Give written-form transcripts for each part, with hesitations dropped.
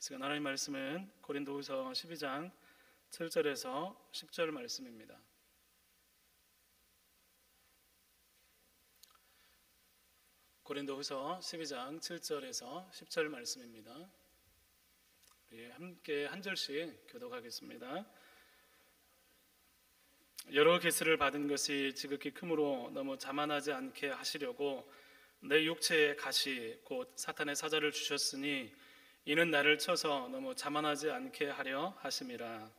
지금 하나님 말씀은 고린도후서 12장 7절에서 10절 말씀입니다. 고린도후서 12장 7절에서 10절 말씀입니다. 우리 함께 한 절씩 교독하겠습니다. 여러 계시를 받은 것이 지극히 크므로 너무 자만하지 않게 하시려고 내 육체에 가시 곧 사탄의 사자를 주셨으니 이는 나를 쳐서 너무 자만하지 않게 하려 하심이라.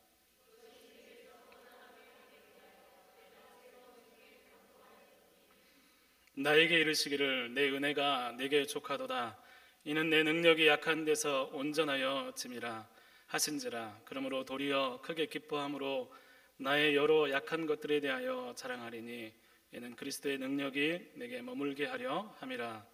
나에게 이르시기를 내 은혜가 내게 족하도다. 이는 내 능력이 약한 데서 온전하여 짐이라 하신지라. 그러므로 도리어 크게 기뻐함으로 나의 여러 약한 것들에 대하여 자랑하리니 이는 그리스도의 능력이 내게 머물게 하려 함이라.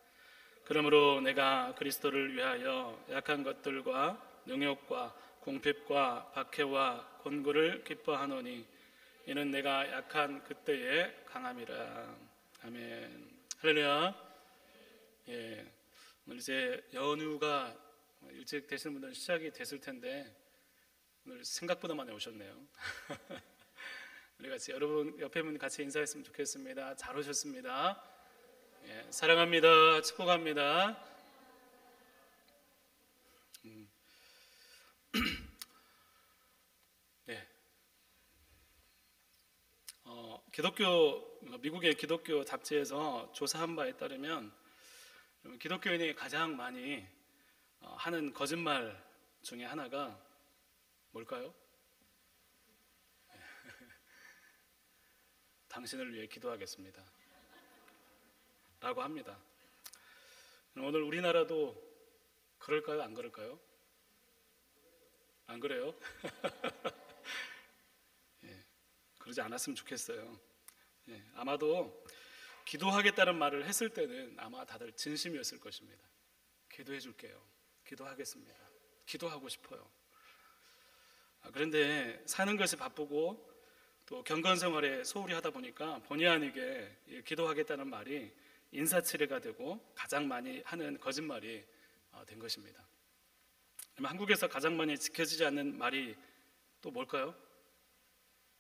그러므로 내가 그리스도를 위하여 약한 것들과 능욕과 궁핍과 박해와 곤고를 기뻐하노니 이는 내가 약한 그때에 강함이라. 아멘. 할렐루야. 오늘 이제 연휴가 일찍 되시는 분들은 시작이 됐을 텐데 오늘 생각보다 많이 오셨네요. 우리 같이 여러분 옆에 분 같이 인사했으면 좋겠습니다. 잘 오셨습니다. 사랑합니다. 축복합니다. 네. 미국의 기독교 잡지에서 조사한 바에 따르면 기독교인이 가장 많이 하는 거짓말 중에 하나가 뭘까요? 당신을 위해 기도하겠습니다 라고 합니다. 오늘 우리나라도 그럴까요? 안 그럴까요? 안 그래요? 그러지 않았으면 좋겠어요. 아마도 기도하겠다는 말을 했을 때는 아마 다들 진심이었을 것입니다. 기도해 줄게요. 기도하겠습니다. 기도하고 싶어요. 그런데 사는 것이 바쁘고 또 경건 생활에 소홀히 하다 보니까 본의 아니게 기도하겠다는 말이 인사치레가 되고 가장 많이 하는 거짓말이 된 것입니다. 한국에서 가장 많이 지켜지지 않는 말이 또 뭘까요?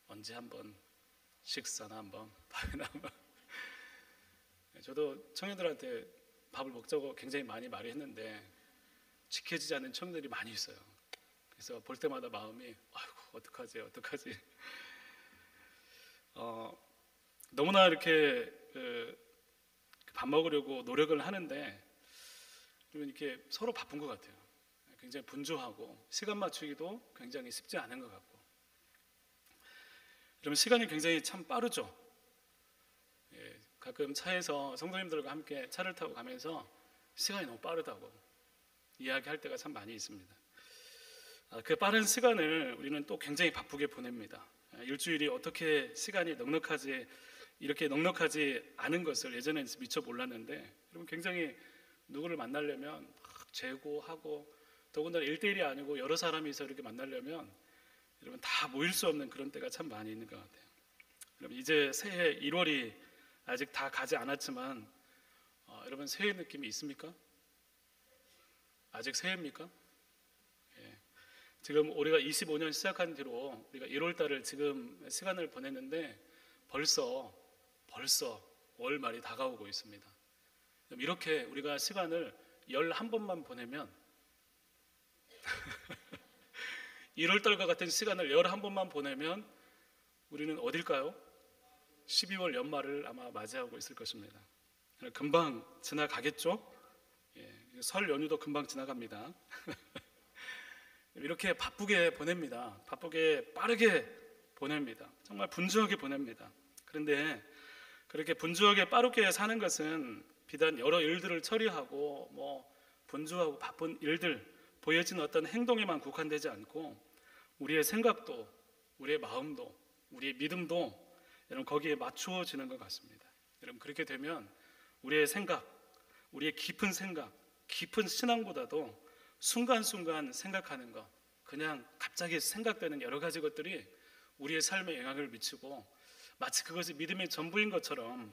언제 한번 식사나 한번 밥이나 한번. 저도 청년들한테 밥을 먹자고 굉장히 많이 말했는데 지켜지지 않는 청년들이 많이 있어요. 그래서 볼 때마다 마음이 아이고 어떡하지 너무나 이렇게 밥 먹으려고 노력을 하는데 이렇게 서로 바쁜 것 같아요. 굉장히 분주하고 시간 맞추기도 굉장히 쉽지 않은 것 같고. 그러면 시간이 굉장히 참 빠르죠. 가끔 차에서 성도님들과 함께 차를 타고 가면서 시간이 너무 빠르다고 이야기할 때가 참 많이 있습니다. 그 빠른 시간을 우리는 또 굉장히 바쁘게 보냅니다. 일주일이 어떻게 시간이 이렇게 넉넉하지 않은 것을 예전에 미처 몰랐는데 여러분 굉장히 누구를 만나려면 막 재고하고 더군다나 1대1이 아니고 여러 사람이서 이렇게 만나려면 여러분 다 모일 수 없는 그런 때가 참 많이 있는 것 같아요. 여러분 이제 새해 1월이 아직 다 가지 않았지만 여러분 새해 느낌이 있습니까? 아직 새해입니까? 지금 우리가 25년 시작한 뒤로 우리가 1월 달을 지금 시간을 보냈는데 벌써 월 말이 다가오고 있습니다. 이렇게 우리가 시간을 11번만 보내면 1월 달과 같은 시간을 11번만 보내면 우리는 어딜까요? 12월 연말을 아마 맞이하고 있을 것입니다. 금방 지나가겠죠? 설 연휴도 금방 지나갑니다. 이렇게 바쁘게 보냅니다. 바쁘게 빠르게 보냅니다. 정말 분주하게 보냅니다. 그런데 그렇게 분주하게 빠르게 사는 것은 비단 여러 일들을 처리하고 분주하고 바쁜 일들 보여지는 어떤 행동에만 국한되지 않고 우리의 생각도 우리의 마음도 우리의 믿음도 여러분 거기에 맞추어지는 것 같습니다. 여러분 그렇게 되면 우리의 생각, 우리의 깊은 생각, 깊은 신앙보다도 순간순간 생각하는 것, 그냥 갑자기 생각되는 여러 가지 것들이 우리의 삶에 영향을 미치고 마치 그것이 믿음의 전부인 것처럼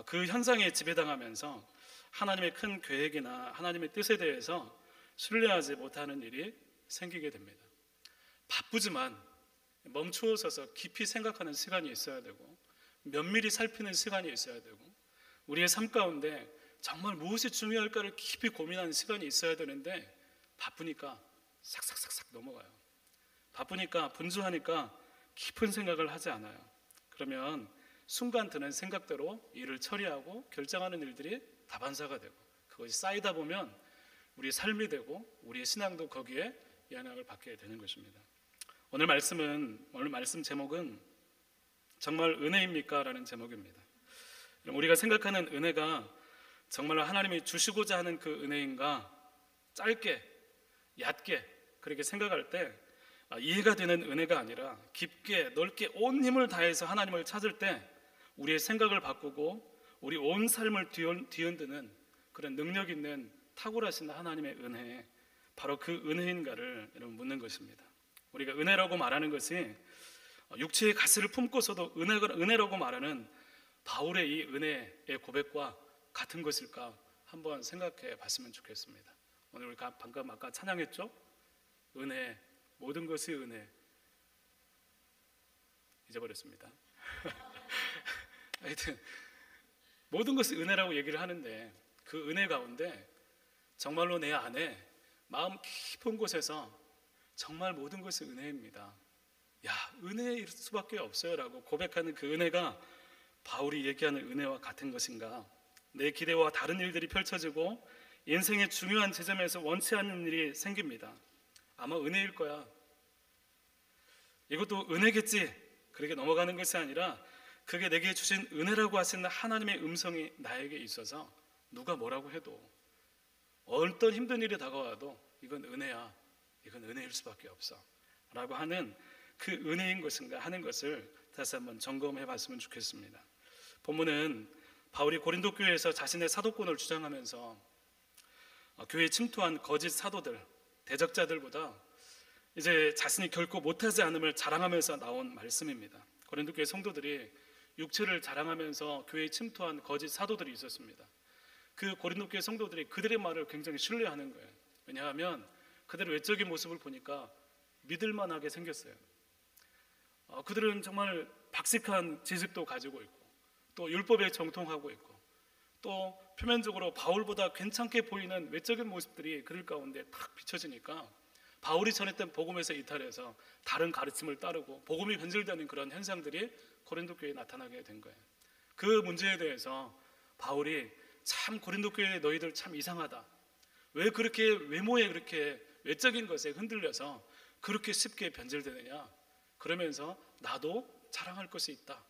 그 현상에 지배당하면서 하나님의 큰 계획이나 하나님의 뜻에 대해서 신뢰하지 못하는 일이 생기게 됩니다. 바쁘지만 멈추어 서서 깊이 생각하는 시간이 있어야 되고, 면밀히 살피는 시간이 있어야 되고, 우리의 삶 가운데 정말 무엇이 중요할까를 깊이 고민하는 시간이 있어야 되는데, 바쁘니까 싹싹싹싹 넘어가요. 바쁘니까, 분주하니까 깊은 생각을 하지 않아요. 그러면 순간 드는 생각대로 일을 처리하고 결정하는 일들이 다반사가 되고, 그것이 쌓이다 보면 우리 삶이 되고 우리의 신앙도 거기에 영향을 받게 되는 것입니다. 오늘 말씀 제목은 정말 은혜입니까? 라는 제목입니다. 우리가 생각하는 은혜가 정말 하나님이 주시고자 하는 그 은혜인가, 짧게 얕게 그렇게 생각할 때 이해가 되는 은혜가 아니라 깊게 넓게 온 힘을 다해서 하나님을 찾을 때 우리의 생각을 바꾸고 우리 온 삶을 뒤흔드는 그런 능력 있는 탁월하신 하나님의 은혜, 바로 그 은혜인가를 여러분 묻는 것입니다. 우리가 은혜라고 말하는 것이 육체의 가시를 품고서도 은혜라고 말하는 바울의 이 은혜의 고백과 같은 것일까 한번 생각해 봤으면 좋겠습니다. 오늘 우리 방금 아까 찬양했죠? 은혜, 모든 것이 은혜. 잊어버렸습니다. 하여튼 모든 것이 은혜라고 얘기를 하는데, 그 은혜 가운데 정말로 내 안에 마음 깊은 곳에서 정말 모든 것이 은혜입니다. 야, 은혜일 수밖에 없어요 라고 고백하는 그 은혜가 바울이 얘기하는 은혜와 같은 것인가? 내 기대와 다른 일들이 펼쳐지고 인생의 중요한 지점에서 원치 않는 일이 생깁니다. 아마 은혜일 거야. 이것도 은혜겠지. 그렇게 넘어가는 것이 아니라 그게 내게 주신 은혜라고 하시는 하나님의 음성이 나에게 있어서 누가 뭐라고 해도, 어떤 힘든 일이 다가와도 이건 은혜야, 이건 은혜일 수밖에 없어 라고 하는 그 은혜인 것인가 하는 것을 다시 한번 점검해 봤으면 좋겠습니다. 본문은 바울이 고린도 교회에서 자신의 사도권을 주장하면서 교회에 침투한 거짓 사도들, 대적자들보다 이제 자신이 결코 못하지 않음을 자랑하면서 나온 말씀입니다. 고린도 교회 성도들이 육체를 자랑하면서 교회에 침투한 거짓 사도들이 있었습니다. 그 고린도 교회 성도들이 그들의 말을 굉장히 신뢰하는 거예요. 왜냐하면 그들의 외적인 모습을 보니까 믿을만하게 생겼어요. 그들은 정말 박식한 지식도 가지고 있고, 또 율법에 정통하고 있고, 또 표면적으로 바울보다 괜찮게 보이는 외적인 모습들이 그들 가운데 탁 비춰지니까 바울이 전했던 복음에서 이탈해서 다른 가르침을 따르고 복음이 변질되는 그런 현상들이 고린도 교회에 나타나게 된 거예요. 그 문제에 대해서 바울이 참 고린도 교회 너희들 참 이상하다. 왜 그렇게 외모에 그렇게 외적인 것에 흔들려서 그렇게 쉽게 변질되느냐. 그러면서 나도 자랑할 것이 있다.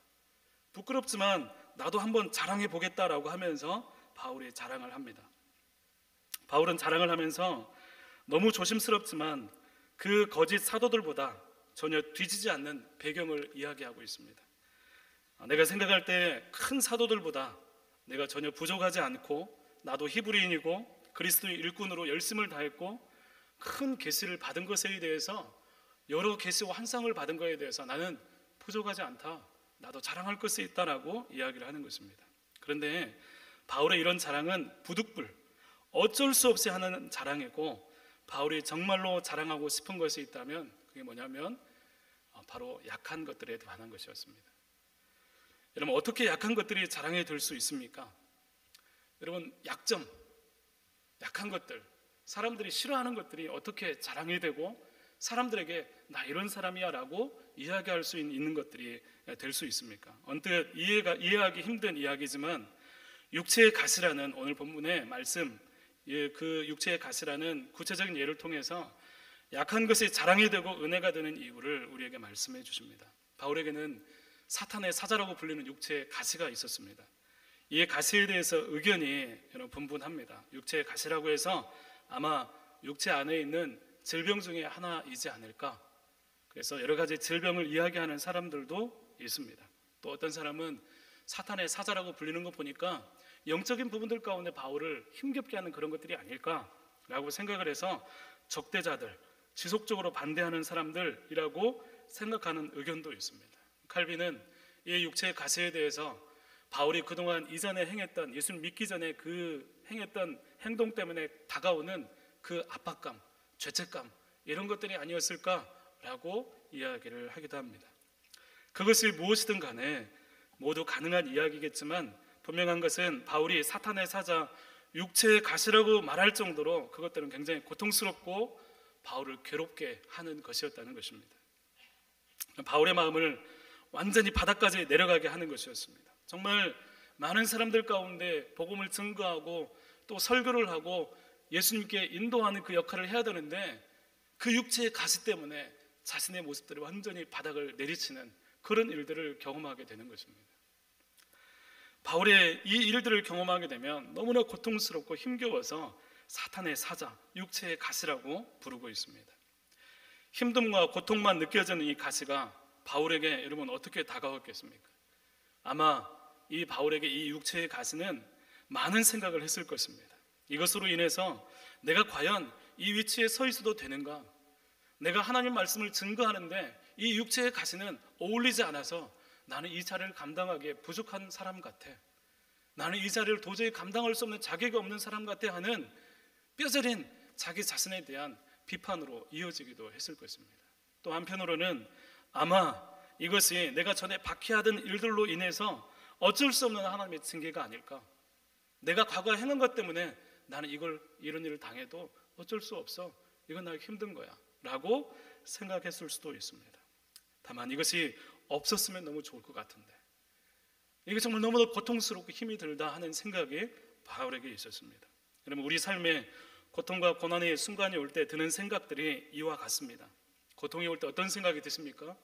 부끄럽지만 나도 한번 자랑해 보겠다라고 하면서 바울이 자랑을 합니다. 바울은 자랑을 하면서 너무 조심스럽지만 그 거짓 사도들보다 전혀 뒤지지 않는 배경을 이야기하고 있습니다. 내가 생각할 때 큰 사도들보다 내가 전혀 부족하지 않고, 나도 히브리인이고 그리스도의 일꾼으로 열심을 다했고 큰 계시를 받은 것에 대해서, 여러 계시와 환상을 받은 것에 대해서 나는 부족하지 않다, 나도 자랑할 것이 있다라고 이야기를 하는 것입니다. 그런데 바울의 이런 자랑은 부득불, 어쩔 수 없이 하는 자랑이고, 바울이 정말로 자랑하고 싶은 것이 있다면 그게 뭐냐면 바로 약한 것들에 관한 것이었습니다. 여러분, 어떻게 약한 것들이 자랑이 될 수 있습니까? 여러분, 약한 것들, 사람들이 싫어하는 것들이 어떻게 자랑이 되고 사람들에게 나 이런 사람이야 라고 이야기할 수 있는 것들이 될 수 있습니까? 언뜻 이해하기 힘든 이야기지만 육체의 가시라는 오늘 본문의 말씀, 그 육체의 가시라는 구체적인 예를 통해서 약한 것이 자랑이 되고 은혜가 되는 이유를 우리에게 말씀해 주십니다. 바울에게는 사탄의 사자라고 불리는 육체의 가시가 있었습니다. 이 가시에 대해서 의견이 분분합니다. 육체의 가시라고 해서 아마 육체 안에 있는 질병 중에 하나이지 않을까. 그래서 여러 가지 질병을 이야기하는 사람들도 있습니다. 또 어떤 사람은 사탄의 사자라고 불리는 거 보니까 영적인 부분들 가운데 바울을 힘겹게 하는 그런 것들이 아닐까라고 생각을 해서 적대자들, 지속적으로 반대하는 사람들이라고 생각하는 의견도 있습니다. 칼빈은 이 육체의 가시에 대해서 바울이 그동안 이전에 행했던, 예수를 믿기 전에 그 행했던 행동 때문에 다가오는 그 압박감, 죄책감 이런 것들이 아니었을까라고 이야기를 하기도 합니다. 그것이 무엇이든 간에 모두 가능한 이야기겠지만 분명한 것은 바울이 사탄의 사자, 육체의 가시라고 말할 정도로 그것들은 굉장히 고통스럽고 바울을 괴롭게 하는 것이었다는 것입니다. 바울의 마음을 완전히 바닥까지 내려가게 하는 것이었습니다. 정말 많은 사람들 가운데 복음을 증거하고 또 설교를 하고 예수님께 인도하는 그 역할을 해야 되는데 그 육체의 가시 때문에 자신의 모습들이 완전히 바닥을 내리치는 그런 일들을 경험하게 되는 것입니다. 바울의 이 일들을 경험하게 되면 너무나 고통스럽고 힘겨워서 사탄의 사자, 육체의 가시라고 부르고 있습니다. 힘듦과 고통만 느껴지는 이 가시가 바울에게 여러분 어떻게 다가왔겠습니까? 아마 이 바울에게 이 육체의 가시는 많은 생각을 했을 것입니다. 이것으로 인해서 내가 과연 이 위치에 서 있어도 되는가? 내가 하나님 말씀을 증거하는데 이 육체의 가시는 어울리지 않아서 나는 이 자리를 감당하기에 부족한 사람 같아. 나는 이 자리를 도저히 감당할 수 없는 자격이 없는 사람 같아 하는 뼈저린 자기 자신에 대한 비판으로 이어지기도 했을 것입니다. 또 한편으로는 아마 이것이 내가 전에 박해하던 일들로 인해서 어쩔 수 없는 하나님의 징계가 아닐까. 내가 과거에 행한 것 때문에 나는 이런 일을 당해도 어쩔 수 없어. 이건 나에게 힘든 거야 라고 생각했을 수도 있습니다. 다만 이것이 없었으면 너무 좋을 것 같은데 이게 정말 너무나 고통스럽고 힘이 들다 하는 생각이 바울에게 있었습니다. 여러분 우리 삶에 고통과 고난의 순간이 올 때 드는 생각들이 이와 같습니다. 고통이 올 때 어떤 생각이 드십니까?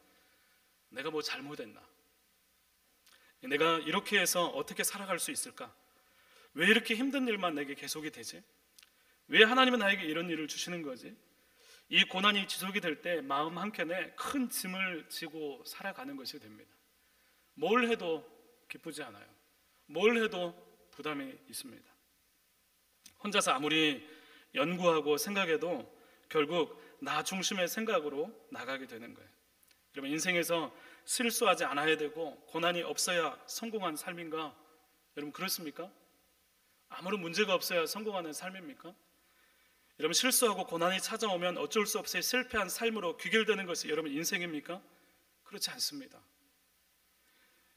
내가 뭐 잘못했나? 내가 이렇게 해서 어떻게 살아갈 수 있을까? 왜 이렇게 힘든 일만 내게 계속이 되지? 왜 하나님은 나에게 이런 일을 주시는 거지? 이 고난이 지속이 될 때 마음 한켠에 큰 짐을 지고 살아가는 것이 됩니다. 뭘 해도 기쁘지 않아요. 뭘 해도 부담이 있습니다. 혼자서 아무리 연구하고 생각해도 결국 나 중심의 생각으로 나가게 되는 거예요. 여러분 인생에서 실수하지 않아야 되고 고난이 없어야 성공한 삶인가? 여러분 그렇습니까? 아무런 문제가 없어야 성공하는 삶입니까? 여러분 실수하고 고난이 찾아오면 어쩔 수 없이 실패한 삶으로 귀결되는 것이 여러분 인생입니까? 그렇지 않습니다.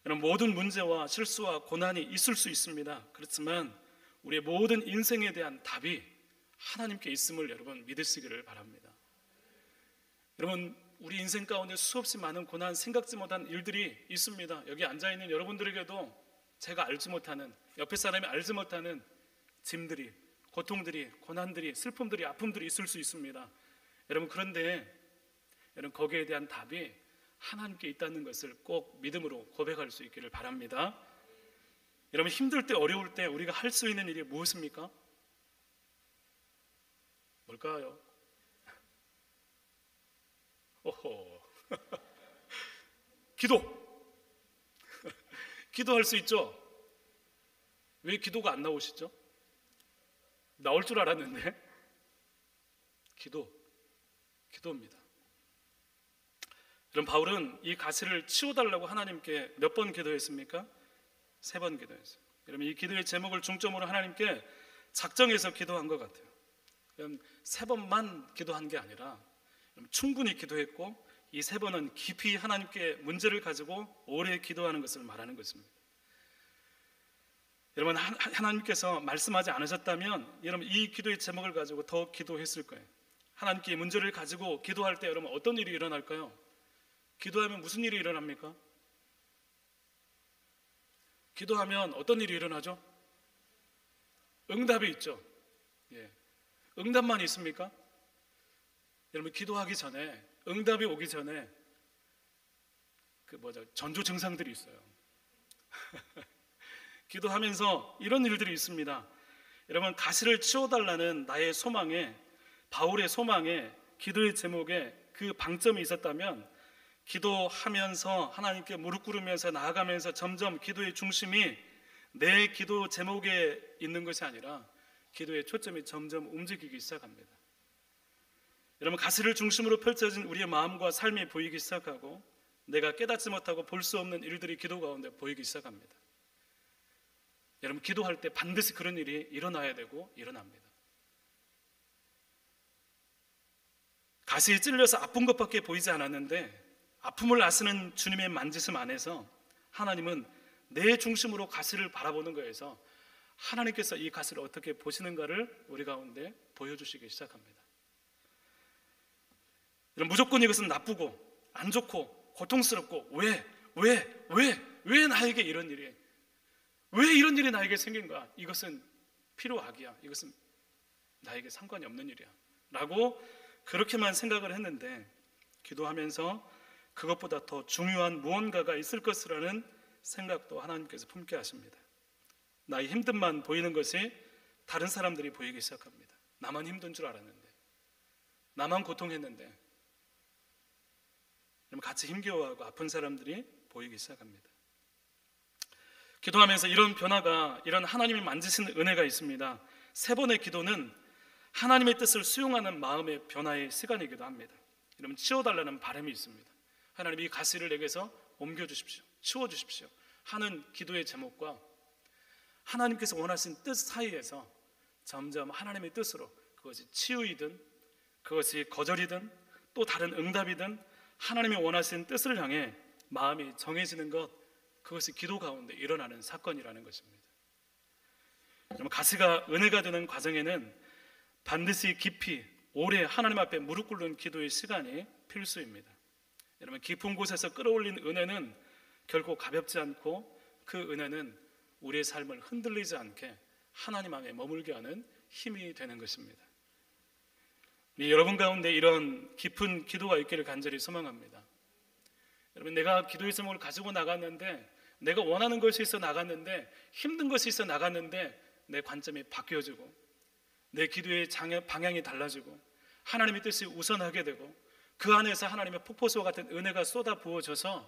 여러분 모든 문제와 실수와 고난이 있을 수 있습니다. 그렇지만 우리의 모든 인생에 대한 답이 하나님께 있음을 여러분 믿으시기를 바랍니다. 여러분 우리 인생 가운데 수없이 많은 고난, 생각지 못한 일들이 있습니다. 여기 앉아있는 여러분들에게도 제가 알지 못하는, 옆에 사람이 알지 못하는 짐들이, 고통들이, 고난들이, 슬픔들이, 아픔들이 있을 수 있습니다. 여러분 그런데 여러분 거기에 대한 답이 하나님께 있다는 것을 꼭 믿음으로 고백할 수 있기를 바랍니다. 여러분 힘들 때 어려울 때 우리가 할 수 있는 일이 무엇입니까? 뭘까요? 오호 기도 기도할 수 있죠. 왜 기도가 안 나오시죠? 나올 줄 알았는데 기도입니다. 그럼 바울은 이 가시를 치워달라고 하나님께 몇 번 기도했습니까? 3번 기도했어요. 여러분 이 기도의 제목을 중점으로 하나님께 작정해서 기도한 것 같아요. 여러분 3번만 기도한 게 아니라 충분히 기도했고 이 3번은 깊이 하나님께 문제를 가지고 오래 기도하는 것을 말하는 것입니다. 여러분 하나님께서 말씀하지 않으셨다면 여러분 이 기도의 제목을 가지고 더 기도했을 거예요. 하나님께 문제를 가지고 기도할 때 여러분 어떤 일이 일어날까요? 기도하면 무슨 일이 일어납니까? 기도하면 어떤 일이 일어나죠? 응답이 있죠. 예. 응답만 있습니까? 여러분 기도하기 전에 응답이 오기 전에 전조 증상들이 있어요. 기도하면서 이런 일들이 있습니다. 여러분 가시를 치워달라는 나의 소망에, 바울의 소망에, 기도의 제목에 그 방점이 있었다면 기도하면서 하나님께 무릎 꿇으면서 나아가면서 점점 기도의 중심이 내 기도 제목에 있는 것이 아니라 기도의 초점이 점점 움직이기 시작합니다. 여러분 가시를 중심으로 펼쳐진 우리의 마음과 삶이 보이기 시작하고 내가 깨닫지 못하고 볼 수 없는 일들이 기도 가운데 보이기 시작합니다. 여러분 기도할 때 반드시 그런 일이 일어나야 되고 일어납니다. 가시에 찔려서 아픈 것밖에 보이지 않았는데 아픔을 아시는 주님의 만지심 안에서 하나님은 내 중심으로 가시를 바라보는 거에서 하나님께서 이 가시를 어떻게 보시는가를 우리 가운데 보여주시기 시작합니다. 이런 무조건 이것은 나쁘고 안 좋고 고통스럽고 왜 나에게 이런 일이, 왜 이런 일이 나에게 생긴가, 이것은 필요악이야, 이것은 나에게 상관이 없는 일이야 라고 그렇게만 생각을 했는데, 기도하면서 그것보다 더 중요한 무언가가 있을 것이라는 생각도 하나님께서 품게 하십니다. 나의 힘듦만 보이는 것이 다른 사람들이 보이기 시작합니다. 나만 힘든 줄 알았는데, 나만 고통했는데, 같이 힘겨워하고 아픈 사람들이 보이기 시작합니다. 기도하면서 이런 변화가, 이런 하나님이 만지시는 은혜가 있습니다. 세 번의 기도는 하나님의 뜻을 수용하는 마음의 변화의 시간이기도 합니다. 여러분, 치워달라는 바람이 있습니다. 하나님, 이 가시를 내게서 옮겨주십시오, 치워주십시오 하는 기도의 제목과 하나님께서 원하신 뜻 사이에서 점점 하나님의 뜻으로, 그것이 치유이든 그것이 거절이든 또 다른 응답이든 하나님이 원하신 뜻을 향해 마음이 정해지는 것, 그것이 기도 가운데 일어나는 사건이라는 것입니다. 여러분, 가시가 은혜가 되는 과정에는 반드시 깊이 오래 하나님 앞에 무릎 꿇는 기도의 시간이 필수입니다. 여러분, 깊은 곳에서 끌어올린 은혜는 결코 가볍지 않고, 그 은혜는 우리의 삶을 흔들리지 않게 하나님 안에 머물게 하는 힘이 되는 것입니다. 여러분 가운데 이런 깊은 기도가 있기를 간절히 소망합니다. 여러분, 내가 기도의 제목을 가지고 나갔는데, 내가 원하는 것이 있어 나갔는데, 힘든 것이 있어 나갔는데 내 관점이 바뀌어지고 내 기도의 방향이 달라지고 하나님의 뜻이 우선하게 되고 그 안에서 하나님의 폭포수와 같은 은혜가 쏟아 부어져서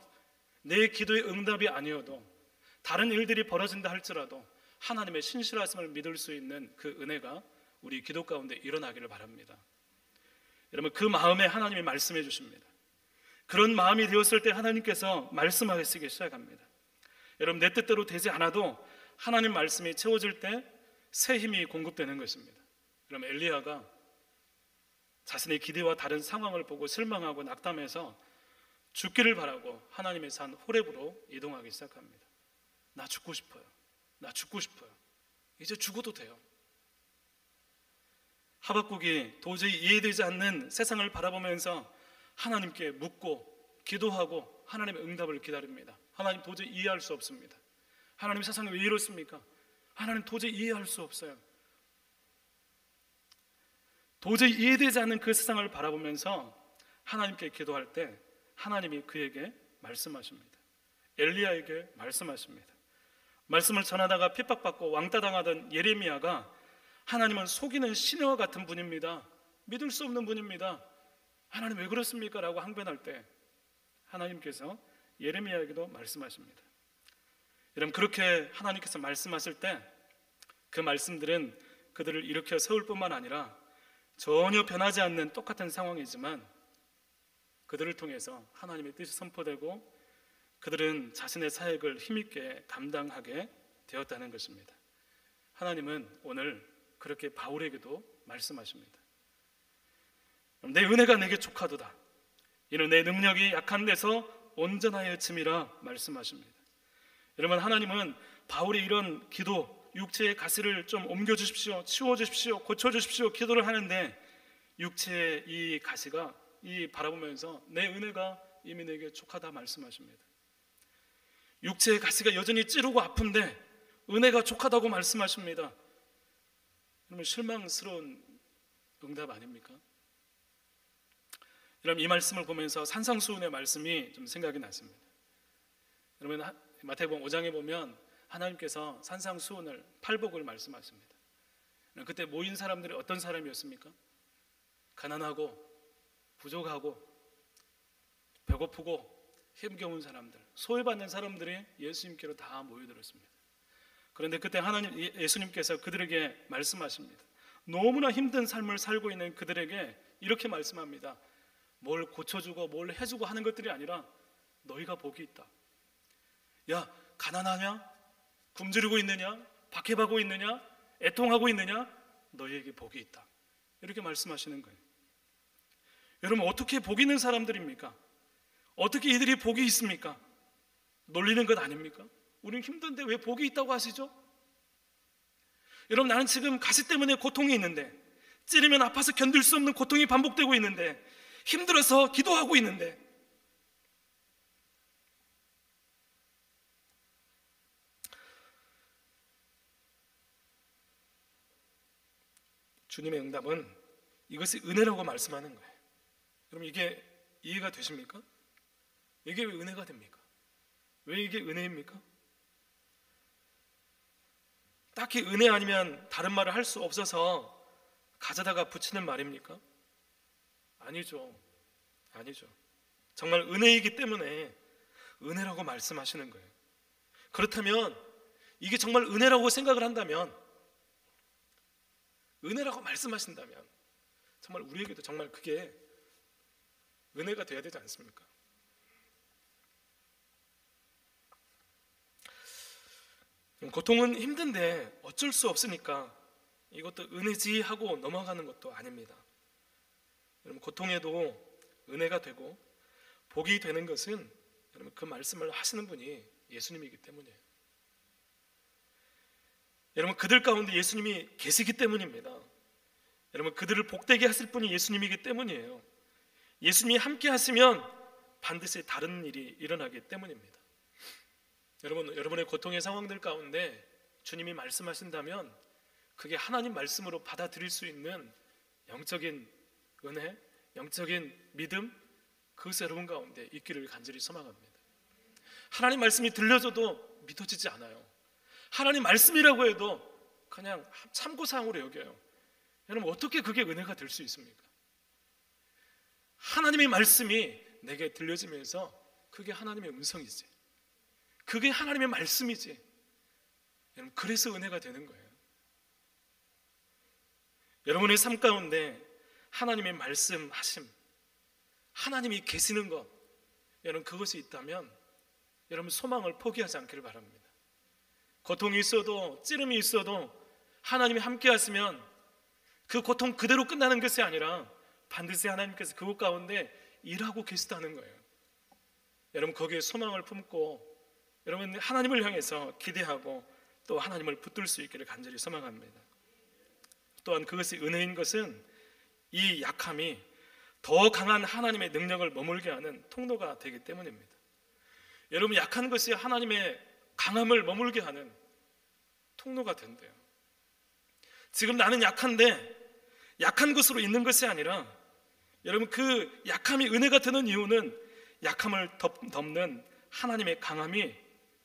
내 기도의 응답이 아니어도 다른 일들이 벌어진다 할지라도 하나님의 신실하심을 믿을 수 있는 그 은혜가 우리 기도 가운데 일어나기를 바랍니다. 여러분, 그 마음에 하나님이 말씀해 주십니다. 그런 마음이 되었을 때 하나님께서 말씀하시기 시작합니다. 여러분, 내 뜻대로 되지 않아도 하나님 말씀이 채워질 때 새 힘이 공급되는 것입니다. 그럼 엘리야가 자신의 기대와 다른 상황을 보고 실망하고 낙담해서 죽기를 바라고 하나님의 산 호렙으로 이동하기 시작합니다. 나 죽고 싶어요. 나 죽고 싶어요. 이제 죽어도 돼요. 하박국이 도저히 이해되지 않는 세상을 바라보면서 하나님께 묻고 기도하고 하나님의 응답을 기다립니다. 하나님, 도저히 이해할 수 없습니다. 하나님, 세상이 왜 이렇습니까? 하나님, 도저히 이해할 수 없어요. 도저히 이해되지 않는 그 세상을 바라보면서 하나님께 기도할 때 하나님이 그에게 말씀하십니다. 엘리야에게 말씀하십니다. 말씀을 전하다가 핍박받고 왕따당하던 예레미야가 하나님은 속이는 시내와 같은 분입니다, 믿을 수 없는 분입니다, 하나님 왜 그렇습니까? 라고 항변할 때 하나님께서 예레미야에게도 말씀하십니다. 여러분, 그렇게 하나님께서 말씀하실 때 그 말씀들은 그들을 일으켜 세울 뿐만 아니라 전혀 변하지 않는 똑같은 상황이지만 그들을 통해서 하나님의 뜻이 선포되고 그들은 자신의 사역을 힘있게 감당하게 되었다는 것입니다. 하나님은 오늘 그렇게 바울에게도 말씀하십니다. 내 은혜가 내게 족하도다. 이는 내 능력이 약한 데서 온전하여 짐이라 말씀하십니다. 여러분, 하나님은 바울이 이런 기도, 육체의 가시를 좀 옮겨주십시오, 치워주십시오, 고쳐주십시오 기도를 하는데 육체의 이 가시가 이 바라보면서 내 은혜가 이미 내게 족하다 말씀하십니다. 육체의 가시가 여전히 찌르고 아픈데 은혜가 족하다고 말씀하십니다. 여러분, 실망스러운 응답 아닙니까? 여러분, 이 말씀을 보면서 산상수훈의 말씀이 좀 생각이 났습니다. 여러분, 마태복음 5장에 보면 하나님께서 산상수훈을 팔복을 말씀하십니다. 그때 모인 사람들이 어떤 사람이었습니까? 가난하고 부족하고 배고프고 힘겨운 사람들, 소외받는 사람들이 예수님께로 다 모여들었습니다. 그런데 그때 하나님, 예수님께서 그들에게 말씀하십니다. 너무나 힘든 삶을 살고 있는 그들에게 이렇게 말씀합니다. 뭘 고쳐주고 뭘 해주고 하는 것들이 아니라 너희가 복이 있다. 야, 가난하냐? 굶주리고 있느냐? 박해받고 있느냐? 애통하고 있느냐? 너희에게 복이 있다. 이렇게 말씀하시는 거예요. 여러분, 어떻게 복 있는 사람들입니까? 어떻게 이들이 복이 있습니까? 놀리는 것 아닙니까? 우리는 힘든데 왜 복이 있다고 하시죠? 여러분, 나는 지금 가시 때문에 고통이 있는데, 찌르면 아파서 견딜 수 없는 고통이 반복되고 있는데, 힘들어서 기도하고 있는데, 주님의 응답은 이것이 은혜라고 말씀하는 거예요. 여러분, 이게 이해가 되십니까? 이게 왜 은혜가 됩니까? 왜 이게 은혜입니까? 딱히 은혜 아니면 다른 말을 할 수 없어서 가져다가 붙이는 말입니까? 아니죠. 아니죠. 정말 은혜이기 때문에 은혜라고 말씀하시는 거예요. 그렇다면 이게 정말 은혜라고 생각을 한다면, 은혜라고 말씀하신다면 정말 우리에게도 정말 그게 은혜가 돼야 되지 않습니까? 고통은 힘든데 어쩔 수 없으니까 이것도 은혜지 하고 넘어가는 것도 아닙니다. 여러분, 고통에도 은혜가 되고 복이 되는 것은 여러분 그 말씀을 하시는 분이 예수님이기 때문이에요. 여러분, 그들 가운데 예수님이 계시기 때문입니다. 여러분, 그들을 복되게 하실 분이 예수님이기 때문이에요. 예수님이 함께 하시면 반드시 다른 일이 일어나기 때문입니다. 여러분의 고통의 상황들 가운데 주님이 말씀하신다면 그게 하나님 말씀으로 받아들일 수 있는 영적인 은혜, 영적인 믿음, 그것이 여러분 가운데 있기를 간절히 소망합니다. 하나님 말씀이 들려줘도 믿어지지 않아요. 하나님 말씀이라고 해도 그냥 참고사항으로 여겨요. 여러분, 어떻게 그게 은혜가 될 수 있습니까? 하나님의 말씀이 내게 들려지면서 그게 하나님의 음성이지, 그게 하나님의 말씀이지. 여러분, 그래서 은혜가 되는 거예요. 여러분의 삶 가운데 하나님의 말씀하심, 하나님이 계시는 것, 여러분 그것이 있다면 여러분 소망을 포기하지 않기를 바랍니다. 고통이 있어도 찌름이 있어도 하나님이 함께 하시면 그 고통 그대로 끝나는 것이 아니라 반드시 하나님께서 그곳 가운데 일하고 계시다는 거예요. 여러분, 거기에 소망을 품고 여러분 하나님을 향해서 기대하고 또 하나님을 붙들 수 있기를 간절히 소망합니다. 또한 그것이 은혜인 것은 이 약함이 더 강한 하나님의 능력을 머물게 하는 통로가 되기 때문입니다. 여러분, 약한 것이 하나님의 강함을 머물게 하는 통로가 된대요. 지금 나는 약한데 약한 것으로 있는 것이 아니라 여러분, 그 약함이 은혜가 되는 이유는 약함을 덮는 하나님의 강함이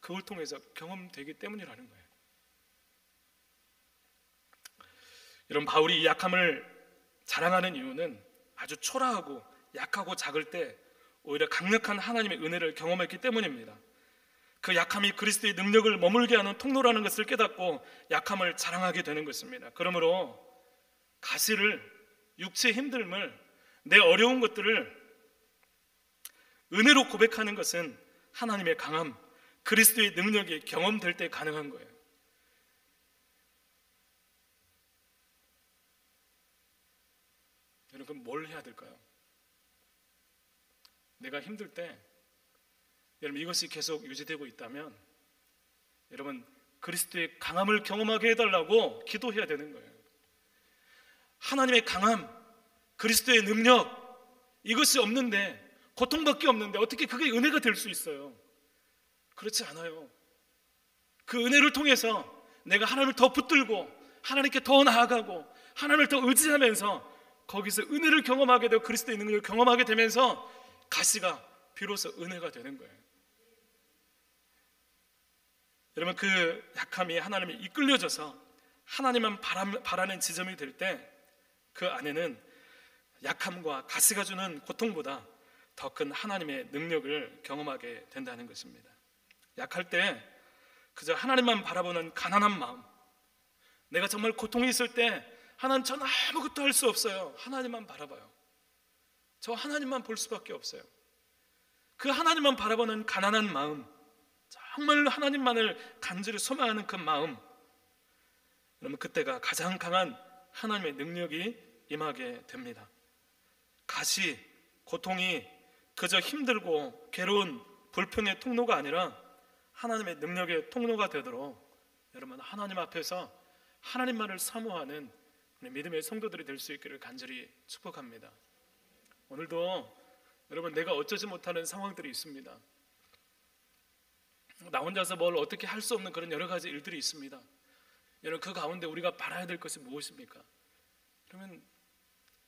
그걸 통해서 경험되기 때문이라는 거예요. 여러분, 바울이 이 약함을 자랑하는 이유는 아주 초라하고 약하고 작을 때 오히려 강력한 하나님의 은혜를 경험했기 때문입니다. 그 약함이 그리스도의 능력을 머물게 하는 통로라는 것을 깨닫고 약함을 자랑하게 되는 것입니다. 그러므로 가시를, 육체의 힘듦을, 내 어려운 것들을 은혜로 고백하는 것은 하나님의 강함, 그리스도의 능력이 경험될 때 가능한 거예요. 여러분, 뭘 해야 될까요? 내가 힘들 때 여러분 이것이 계속 유지되고 있다면 여러분 그리스도의 강함을 경험하게 해달라고 기도해야 되는 거예요. 하나님의 강함, 그리스도의 능력, 이것이 없는데, 고통밖에 없는데 어떻게 그게 은혜가 될 수 있어요? 그렇지 않아요. 그 은혜를 통해서 내가 하나님을 더 붙들고 하나님께 더 나아가고 하나님을 더 의지하면서 거기서 은혜를 경험하게 되고 그리스도의 능력을 경험하게 되면서 가시가 비로소 은혜가 되는 거예요. 여러분, 그 약함이 하나님이 이끌려져서 하나님만 바라는 지점이 될 때 그 안에는 약함과 가시가 주는 고통보다 더 큰 하나님의 능력을 경험하게 된다는 것입니다. 약할 때 그저 하나님만 바라보는 가난한 마음, 내가 정말 고통이 있을 때 하나님, 저는 아무것도 할 수 없어요. 하나님만 바라봐요. 저 하나님만 볼 수밖에 없어요. 그 하나님만 바라보는 가난한 마음, 정말 하나님만을 간절히 소망하는 그 마음, 그러면 그때가 가장 강한 하나님의 능력이 임하게 됩니다. 가시, 고통이 그저 힘들고 괴로운 불평의 통로가 아니라 하나님의 능력의 통로가 되도록 여러분 하나님 앞에서 하나님만을 사모하는 우리 믿음의 성도들이 될 수 있기를 간절히 축복합니다. 오늘도 여러분 내가 어쩌지 못하는 상황들이 있습니다. 나 혼자서 뭘 어떻게 할 수 없는 그런 여러 가지 일들이 있습니다. 여러분 그 가운데 우리가 바라야 될 것이 무엇입니까? 그러면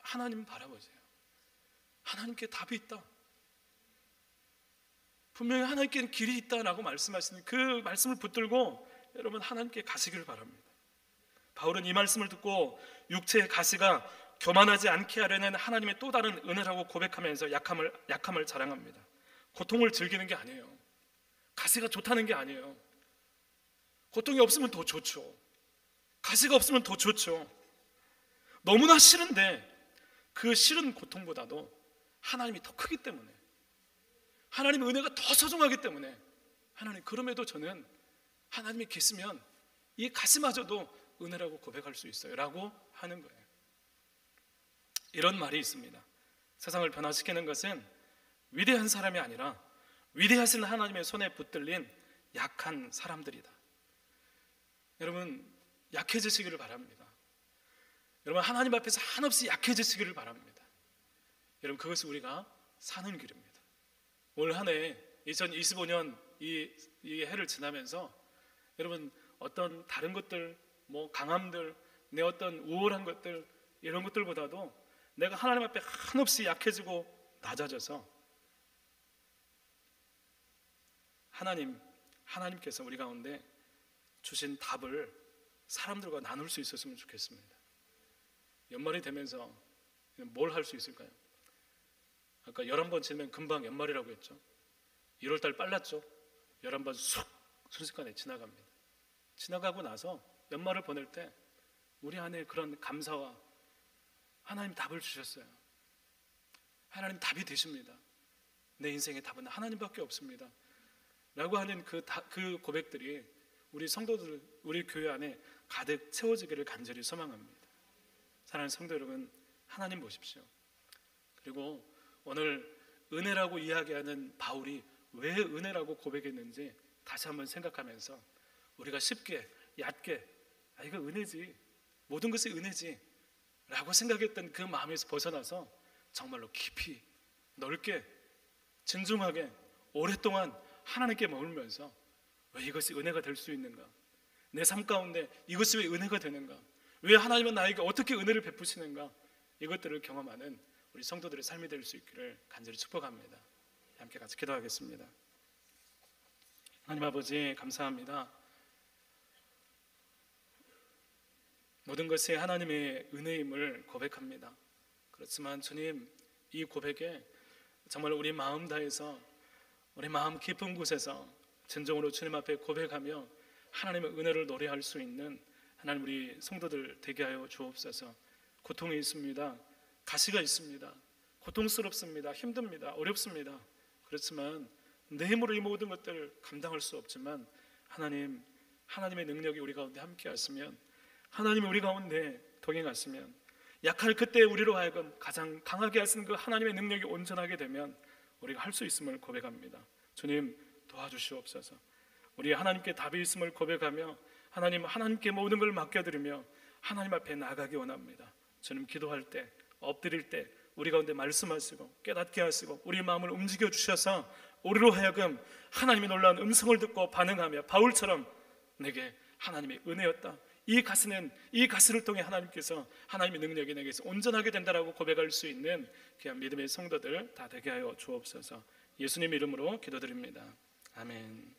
하나님 바라보세요. 하나님께 답이 있다. 분명히 하나님께는 길이 있다라고 말씀하시는 그 말씀을 붙들고 여러분 하나님께 가시기를 바랍니다. 바울은 이 말씀을 듣고 육체의 가시가 교만하지 않게 하려는 하나님의 또 다른 은혜라고 고백하면서 약함을 자랑합니다. 고통을 즐기는 게 아니에요. 가시가 좋다는 게 아니에요. 고통이 없으면 더 좋죠. 가시가 없으면 더 좋죠. 너무나 싫은데 그 싫은 고통보다도 하나님이 더 크기 때문에, 하나님의 은혜가 더 소중하기 때문에, 하나님 그럼에도 저는 하나님이 계시면 이 가시마저도 은혜라고 고백할 수 있어요 라고 하는 거예요. 이런 말이 있습니다. 세상을 변화시키는 것은 위대한 사람이 아니라 위대하신 하나님의 손에 붙들린 약한 사람들이다. 여러분 약해지시기를 바랍니다. 여러분 하나님 앞에서 한없이 약해지시기를 바랍니다. 여러분 그것이 우리가 사는 길입니다. 올 한 해 2025년 이 해를 지나면서 여러분 어떤 다른 것들, 뭐 강함들, 내 어떤 우월한 것들 이런 것들보다도 내가 하나님 앞에 한없이 약해지고 낮아져서 하나님께서 우리 가운데 주신 답을 사람들과 나눌 수 있었으면 좋겠습니다. 연말이 되면서 뭘 할 수 있을까요? 아까 11번 지나면 금방 연말이라고 했죠. 1월달 빨랐죠. 11번 쑥 순식간에 지나갑니다. 지나가고 나서 연말을 보낼 때 우리 안에 그런 감사와 하나님 답을 주셨어요. 하나님 답이 되십니다. 내 인생의 답은 하나님밖에 없습니다 라고 하는 그 고백들이 우리 성도들, 우리 교회 안에 가득 채워지기를 간절히 소망합니다. 사랑하는 성도 여러분, 하나님 보십시오. 그리고 오늘 은혜라고 이야기하는 바울이 왜 은혜라고 고백했는지 다시 한번 생각하면서 우리가 쉽게 얕게 이거 은혜지, 모든 것이 은혜지 라고 생각했던 그 마음에서 벗어나서 정말로 깊이 넓게 진중하게 오랫동안 하나님께 머물면서 왜 이것이 은혜가 될 수 있는가, 내 삶 가운데 이것이 왜 은혜가 되는가, 왜 하나님은 나에게 어떻게 은혜를 베푸시는가, 이것들을 경험하는 우리 성도들의 삶이 될 수 있기를 간절히 축복합니다. 함께 같이 기도하겠습니다. 하나님 아버지 감사합니다. 모든 것이 하나님의 은혜임을 고백합니다. 그렇지만 주님, 이 고백에 정말 우리 마음 다해서 우리 마음 깊은 곳에서 진정으로 주님 앞에 고백하며 하나님의 은혜를 노래할 수 있는 하나님 우리 성도들 되게 하여 주옵소서. 고통이 있습니다. 가시가 있습니다. 고통스럽습니다. 힘듭니다. 어렵습니다. 그렇지만 내 힘으로 이 모든 것들을 감당할 수 없지만 하나님의 능력이 우리 가운데 함께 하시면, 하나님이 우리 가운데 동행하시면, 약할 그때 우리로 하여금 가장 강하게 하시는 그 하나님의 능력이 온전하게 되면 우리가 할 수 있음을 고백합니다. 주님 도와주시옵소서. 우리 하나님께 답이 있음을 고백하며 하나님께 모든 걸 맡겨드리며 하나님 앞에 나가기 원합니다. 주님 기도할 때, 엎드릴 때 우리 가운데 말씀하시고 깨닫게 하시고 우리 마음을 움직여 주셔서 우리로 하여금 하나님의 놀라운 음성을 듣고 반응하며 바울처럼 내게 하나님의 은혜였다, 이 가시를 통해 하나님께서 하나님의 능력이 내게서 온전하게 된다라고 고백할 수 있는 귀한 믿음의 성도들 다 되게 하여 주옵소서. 예수님 이름으로 기도드립니다. 아멘.